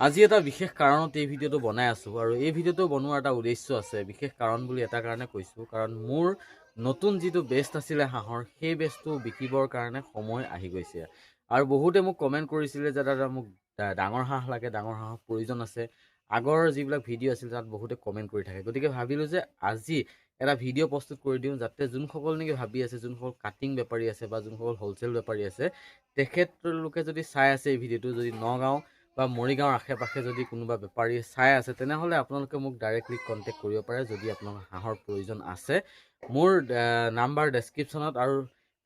আজি এটা বিশেষ কাৰণত এই ভিডিঅ'টো বনাই আছোঁ আৰু এই ভিডিঅ'টো বনোৱাৰ এটা উদ্দেশ্য আছে। বিশেষ কাৰণ বুলি এটা কাৰণে কৈছোঁ, কাৰণ মোৰ নতুন যিটো বেষ্ট আছিলে হাঁহৰ, সেই বেষ্টটো বিকিবৰ কাৰণে সময় আহি গৈছে। আৰু বহুতে মোক কমেণ্ট কৰিছিলে যে দাদা মোক ডাঙৰ হাঁহ লাগে, ডাঙৰ হাঁহৰ প্ৰয়োজন আছে। আগৰ যিবিলাক ভিডিঅ' আছিল তাত বহুতে কমেণ্ট কৰি থাকে, গতিকে ভাবিলোঁ যে আজি এটা ভিডিঅ' প্ৰস্তুত কৰি দিওঁ, যাতে যোনসকল নেকি ভাবি আছে, যোনসকল কাটিং বেপাৰী আছে বা যোনসকল হ'লচেল বেপাৰী আছে, তেখেতলোকে যদি চাই আছে এই ভিডিঅ'টো, যদি নগাঁও বা মৰিগাঁৱৰ আশে পাশে যদি কোনোবা বেপাৰী চাই আছে, তেনেহ'লে আপোনালোকে মোক ডাইৰেক্টলি কণ্টেক্ট কৰিব পাৰে। যদি আপোনালোকৰ হাঁহৰ প্ৰয়োজন আছে, মোৰ নাম্বাৰ ডেছক্ৰিপশ্যনত আৰু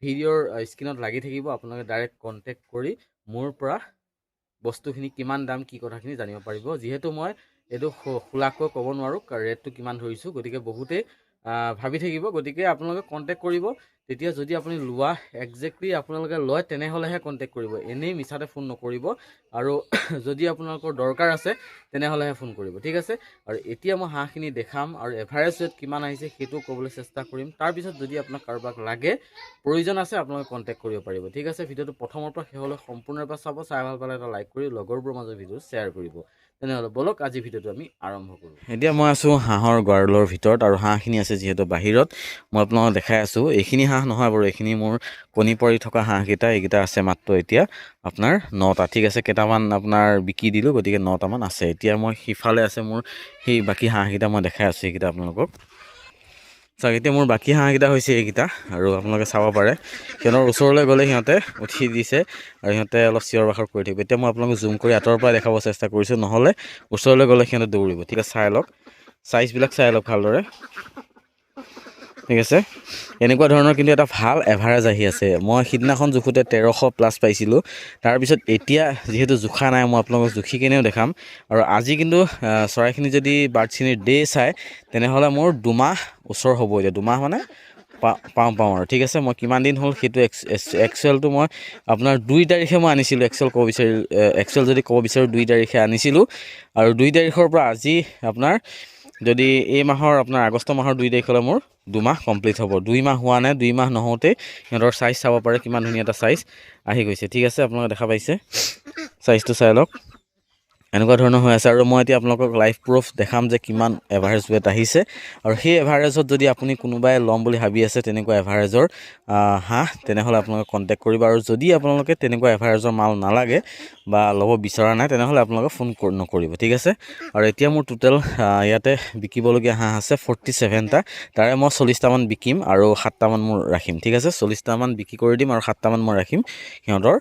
ভিডিঅ'ৰ স্ক্ৰীণত লাগি থাকিব। আপোনালোকে ডাইৰেক্ট কণ্টেক্ট কৰি মোৰ পৰা বস্তুখিনি কিমান দাম, কি কথাখিনি জানিব পাৰিব। যিহেতু মই এইটো খোলাকৈ ক'ব নোৱাৰোঁ ৰেটটো কিমান ধৰিছোঁ, গতিকে বহুতেই ভাবি থাকিব। গতিকে আপোনালোকে কণ্টেক্ট কৰিব। তেতিয়া যদি আপুনি লোৱা একজেক্টলি আপোনালোকে লয়, তেনেহ'লেহে কণ্টেক্ট কৰিব, এনেই মিছাতে ফোন নকৰিব। আৰু যদি আপোনালোকৰ দৰকাৰ আছে তেনেহ'লেহে ফোন কৰিব, ঠিক আছে। আৰু এতিয়া মই হাঁহখিনি দেখাম আৰু এভাৰেজ ৱেট কিমান আহিছে সেইটো ক'বলৈ চেষ্টা কৰিম। তাৰপিছত যদি আপোনাক কাৰোবাক লাগে, প্ৰয়োজন আছে, আপোনালোকে কণ্টেক্ট কৰিব পাৰিব, ঠিক আছে। ভিডিঅ'টো প্ৰথমৰ পৰা শেষলৈ সম্পূৰ্ণৰূপে চাব। চাই ভাল পালে এটা লাইক কৰি লগৰবোৰৰ মাজত ভিডিঅ'টো শ্বেয়াৰ কৰিব। তেনেহ'লে বলক আজি ভিডিঅ'টো আমি আৰম্ভ কৰোঁ। এতিয়া মই আছোঁ হাঁহৰ গঁৰালৰ ভিতৰত আৰু হাঁহখিনি আছে যিহেতু বাহিৰত, মই আপোনালোকক দেখাই আছোঁ। এইখিনি হাঁহ নহয় বাৰু, এইখিনি মোৰ কণী পৰি থকা হাঁহকেইটা। এইকেইটা আছে মাত্ৰ এতিয়া আপোনাৰ 9টা, ঠিক আছে। কেইটামান আপোনাৰ বিকি দিলোঁ, গতিকে 9টামান আছে। এতিয়া মই সিফালে আছে মোৰ সেই বাকী হাঁহকেইটা, মই দেখাই আছোঁ এইকেইটা আপোনালোকক। চাওক, এতিয়া মোৰ বাকী হাঁহকেইটা হৈছে এইকেইটা, আৰু আপোনালোকে চাব পাৰে সিহঁতৰ ওচৰলৈ গ'লে সিহঁতে উঠি দিছে আৰু সিহঁতে অলপ চিঞৰ বাখৰ কৰি থাকিব। এতিয়া মই আপোনালোকক জুম কৰি আঁতৰৰ পৰা দেখাব চেষ্টা কৰিছোঁ, নহ'লে ওচৰলৈ গ'লে সিহঁতে দৌৰিব, ঠিক আছে। চাই লওক, চাইজবিলাক চাই লওক ভালদৰে, ঠিক আছে। এনেকুৱা ধৰণৰ কিন্তু এটা ভাল এভাৰেজ আহি আছে। মই সিদিনাখন জোখোতে 1300+ পাইছিলোঁ। তাৰপিছত এতিয়া যিহেতু জোখা নাই, মই আপোনালোকক জুখি কেনেও দেখাম। আৰু আজি কিন্তু চৰাইখিনি যদি বাৰ্ডছিনিৰ ডে চাই, তেনেহ'লে মোৰ 2 মাহ ওচৰ হ'ব। এতিয়া 2 মাহ মানে পাওঁ আৰু, ঠিক আছে। মই কিমান দিন হ'ল সেইটো একচুৱেলটো মই আপোনাৰ 2 তাৰিখে মই আনিছিলোঁ। একচুৱেল যদি ক'ব বিচাৰোঁ 2 তাৰিখে আনিছিলোঁ। আৰু 2 তাৰিখৰ পৰা আজি আপোনাৰ যদি এই মাহৰ আপোনাৰ আগষ্ট মাহৰ 2 তাৰিখলৈ মোৰ 2 মাহ কমপ্লিট হ'ব। 2 মাহ হোৱা নাই, 2 মাহ নহওঁতেই সিহঁতৰ চাইজ চাব পাৰে, কিমান ধুনীয়া এটা চাইজ আহি গৈছে, ঠিক আছে। আপোনালোকে দেখা পাইছে, চাইজটো চাই লওক, এনেকুৱা ধৰণৰ হৈ আছে। আৰু মই এতিয়া আপোনালোকক লাইভ প্ৰুফ দেখাম যে কিমান এভাৰেজ ৱেট আহিছে। আৰু সেই এভাৰেজত যদি আপুনি কোনোবাই ল'ম বুলি ভাবি আছে তেনেকুৱা এভাৰেজৰ হাঁহ, তেনেহ'লে আপোনালোকে কণ্টেক্ট কৰিব। আৰু যদি আপোনালোকে তেনেকুৱা এভাৰেজৰ মাল নালাগে বা ল'ব বিচৰা নাই, তেনেহ'লে আপোনালোকে ফোন নকৰিব, ঠিক আছে। আৰু এতিয়া মোৰ টোটেল ইয়াতে বিকিবলগীয়া হাঁহ আছে 47টা। তাৰে মই 40টামান বিকিম আৰু 7টামান মোৰ ৰাখিম, ঠিক আছে। 40টামান বিক্ৰী কৰি দিম আৰু 7টামান মই ৰাখিম সিহঁতৰ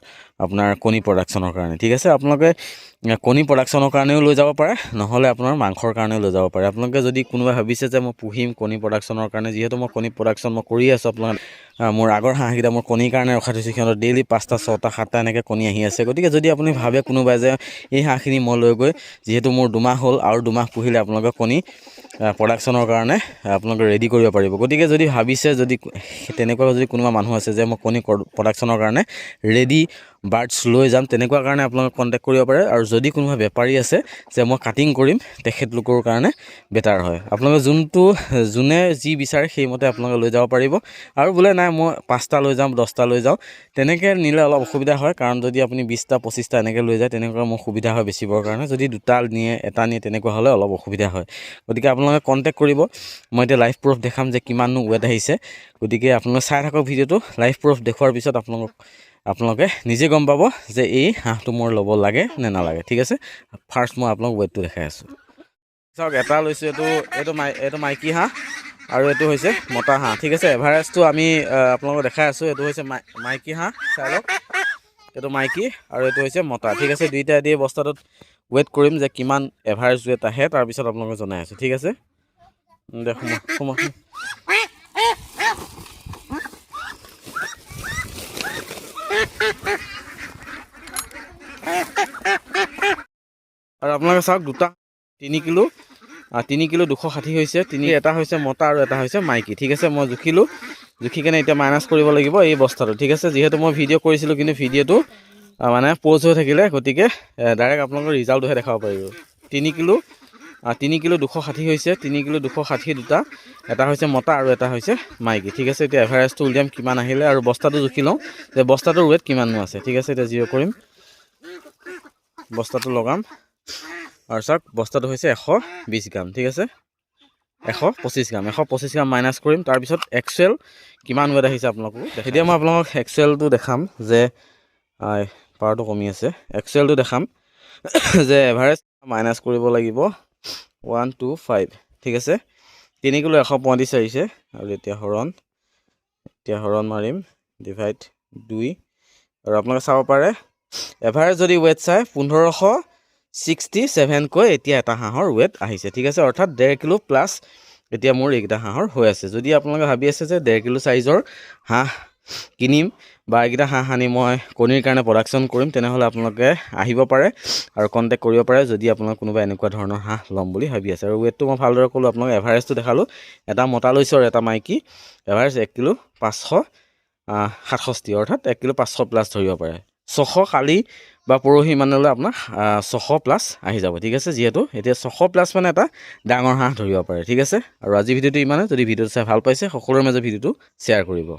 আপোনাৰ কণী প্ৰডাকশ্যনৰ কাৰণে, ঠিক আছে। আপোনালোকে কণী প্ৰডাকশ্যনৰ কাৰণেও লৈ যাব পাৰে, নহ'লে আপোনাৰ মাংসৰ কাৰণেও লৈ যাব পাৰে। আপোনালোকে যদি কোনোবাই ভাবিছে যে মই পুহিম কণী প্ৰডাকশ্যনৰ কাৰণে, যিহেতু মই কণী প্ৰডাকশ্যন মই কৰি আছোঁ। আপোনাৰ মোৰ আগৰ হাঁহকেইটা মোৰ কণীৰ কাৰণে ৰখাই থৈছোঁ, সিহঁতৰ ডেইলি 5টা 6টা 7টা এনেকৈ কণী আহি আছে। গতিকে যদি আপুনি ভাবে কোনোবাই যে এই হাঁহখিনি মই লৈ গৈ, যিহেতু মোৰ 2 মাহ হ'ল আৰু 2 মাহ পুহিলে আপোনালোকে কণী প্ৰডাকশ্যনৰ কাৰণে আপোনালোকে ৰেডি কৰিব পাৰিব। গতিকে যদি ভাবিছে, যদি তেনেকুৱা যদি কোনোবা মানুহ আছে যে মই কণী প্ৰডাকশ্যনৰ কাৰণে ৰেডি বাৰ্ডছ লৈ যাম, তেনেকুৱা কাৰণে আপোনালোকে কণ্টেক্ট কৰিব পাৰে। আৰু যদি কোনোবা বেপাৰী আছে যে মই কাটিং কৰিম, তেখেতলোকৰ কাৰণে বেটাৰ হয়। আপোনালোকে যোনে যি বিচাৰে সেইমতে আপোনালোকে লৈ যাব পাৰিব। আৰু বোলে নাই মই 5টা লৈ যাম, 10টা লৈ যাওঁ, তেনেকৈ নিলে অলপ অসুবিধা হয়। কাৰণ যদি আপুনি 20টা 25টা এনেকৈ লৈ যায়, তেনেকুৱা মোৰ সুবিধা হয় বেচিবৰ কাৰণে। যদি 2টা নিয়ে, এটা নিয়ে, তেনেকুৱা হ'লে অলপ অসুবিধা হয়। গতিকে আপোনালোকে কণ্টেক্ট কৰিব। মই এতিয়া লাইভ প্ৰুফ দেখাম যে কিমাননো ৱেট আহিছে। গতিকে আপোনালোকে চাই থাকক ভিডিঅ'টো। লাইভ প্ৰুফ দেখুৱাৰ পিছত আপোনালোকে নিজে গম পাব যে এই হাঁহটো মোৰ ল'ব লাগে নে নালাগে, ঠিক আছে। ফাৰ্ষ্ট মই আপোনালোক ৱেটটো দেখাই আছোঁ। চাওক, এটা লৈছোঁ, এইটো মাইকী হাঁহ আৰু এইটো হৈছে মতা হাঁহ, ঠিক আছে। এভাৰেজটো আমি আপোনালোকক দেখাই আছোঁ। এইটো হৈছে মাইকী হাঁহ, চাই লওক, এইটো মাইকী আৰু এইটো হৈছে মতা, ঠিক আছে। দুইটা দি বস্তাটোত ৱেট কৰিম যে কিমান এভাৰেজ ৱেট আহে, তাৰপিছত আপোনালোকক জনাই আছোঁ, ঠিক আছে। দেখোঁ আৰু আপোনালোকে চাওক, 3 কিলো 260 হৈছে। এটা হৈছে মতা আৰু এটা হৈছে মাইকী, ঠিক আছে। মই জুখি কেনে এতিয়া মাইনাছ কৰিব লাগিব এই বস্তাটো, ঠিক আছে। যিহেতু মই ভিডিঅ' কৰিছিলোঁ, কিন্তু ভিডিঅ'টো মানে প'জ হৈ থাকিলে, গতিকে ডাইৰেক্ট আপোনালোকৰ ৰিজাল্টটোহে দেখাব পাৰিব। 3 কিলো 260 হৈছে। 3 কিলো 260 দুটা, এটা হৈছে মতা আৰু এটা হৈছে মাইকী, ঠিক আছে। এতিয়া এভাৰেজটো উলিয়াম কিমান আহিলে, আৰু বস্তাটো জুখি লওঁ যে বস্তাটোৰ ৱেট কিমাননো আছে, ঠিক আছে। এতিয়া 0 কৰিম, বস্তাটো লগাম, আৰু চাওক বস্তাটো হৈছে 120 গ্ৰাম, ঠিক আছে 125 গ্ৰাম 125 গ্ৰাম মাইনাছ কৰিম। তাৰপিছত একচুৱেল কিমান ৱেট আহিছে আপোনালোকক এতিয়া মই আপোনালোকক একচুৱেলটো দেখাম যে পাৱাৰটো কমি আছে। একচুৱেলটো দেখাম যে এভাৰেজ মাইনাছ কৰিব লাগিব 125, ঠিক আছে 3 কিলো 135 আহিছে। আৰু এতিয়া হৰণ মাৰিম ডিভাইড 2 আৰু আপোনালোকে চাব পাৰে এভাৰেজ যদি ৱেট চাই 1567কৈ এতিয়া এটা হাঁহৰ ৱেট আহিছে, ঠিক আছে অৰ্থাৎ 1.5 কিলো প্লাছ এতিয়া মোৰ এইকেইটা হাঁহৰ হৈ আছে। যদি আপোনালোকে ভাবি আছে যে 1.5 কিলো চাইজৰ হাঁহ কিনিম বা এইকেইটা হাঁহ আনি মই কণীৰ কাৰণে প্ৰডাকশ্যন কৰিম, তেনেহ'লে আপোনালোকে আহিব পাৰে আৰু কণ্টেক্ট কৰিব পাৰে যদি আপোনালোক কোনোবা এনেকুৱা ধৰণৰ হাঁহ ল'ম বুলি ভাবি আছে। আৰু ৱেটটো মই ভালদৰে ক'লোঁ, আপোনালোক এভাৰেজটো দেখালোঁ, এটা মতা লৈছোঁ আৰু এটা মাইকী, এভাৰেজ 1 কিলো 567 অৰ্থাৎ 1 কিলো 500 প্লাছ ধৰিব পাৰে। 600 কালি বা পৰহি মানলৈ আপোনাৰ 600 প্লাছ আহি যাব, ঠিক আছে যিহেতু এতিয়া 600 প্লাছ মানে এটা ডাঙৰ হাঁহ ধৰিব পাৰে, ঠিক আছে। আৰু আজি ভিডিঅ'টো ইমানে। যদি ভিডিঅ'টো চাই ভাল পাইছে সকলোৰে মাজত ভিডিঅ'টো শ্বেয়াৰ কৰিব।